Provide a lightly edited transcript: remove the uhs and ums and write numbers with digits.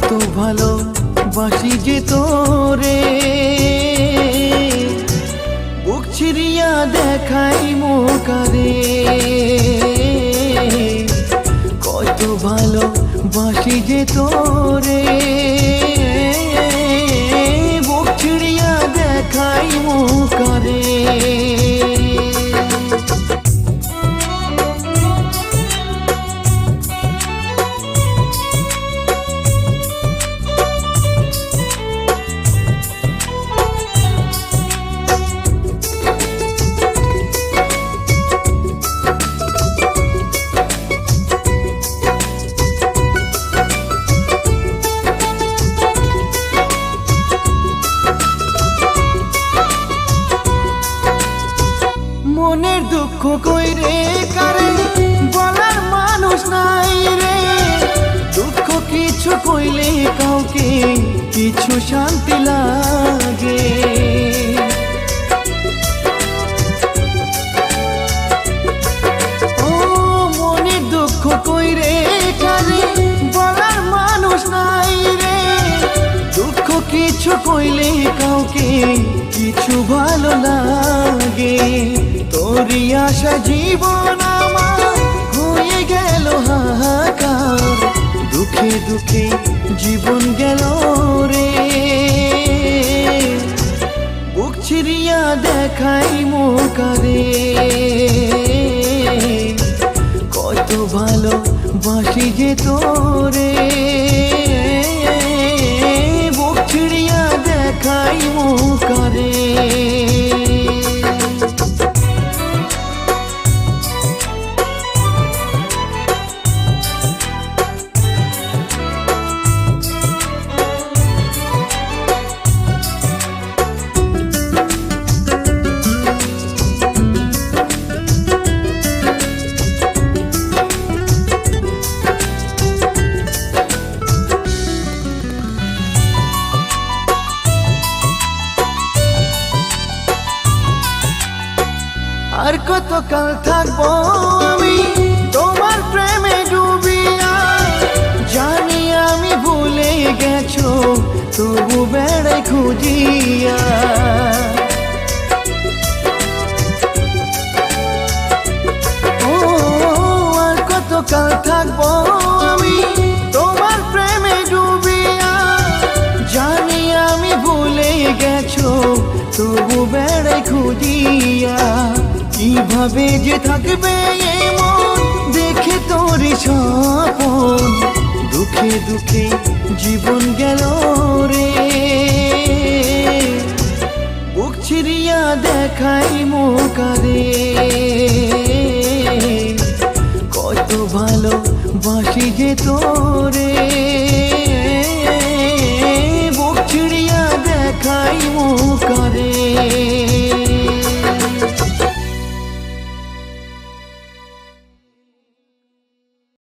কত ভালো বাসি যে তোরে, বুক ছিড়িয়া দেখাই মোকারে। কত ভালো বাসি যে তোরে, বুক ছিড়িয়া দেখাই মোকারে। মনের দুঃখ কইরে কারে বলার মানুষ নাই রে, দুঃখ কিছু কইলে কাউকে কিছু শান্তি লাগে। ও মনের দুঃখ কইরে কারে বলার মানুষ নাই রে, দুঃখ কিছু কইলে কাউকে কিছু ভালো লাগে। তোরি আশা জীবন আমার হয়ে গেল হাহাকার, দুঃখে দুঃখে জীবন গেল রে। বুক ছিড়িয়া দেখাই মোকারে, কত ভালো বাসি যে তোরে, বুক ছিড়িয়া দেখাই মোকারে। আর কতকাল থাকবো আমি তোমার প্রেমে ডুবিয়া, জানি আমি ভুলে গেছো তবু বেড়াই খুঁজিয়া। ও আর কতকাল থাকবো আমি তোমার প্রেমে ডুবিয়া, জানি আমি ভুলে গেছো তবু বেড়াই খুঁজিয়া। কিভাবে যে থাকবে মন দেখে তোর স্বপন, দুঃখে দুঃখে জীবন গেল রে। বুক ছিড়িয়া দেখাই মোকারে, কত ভালো বাসি যে তোরে।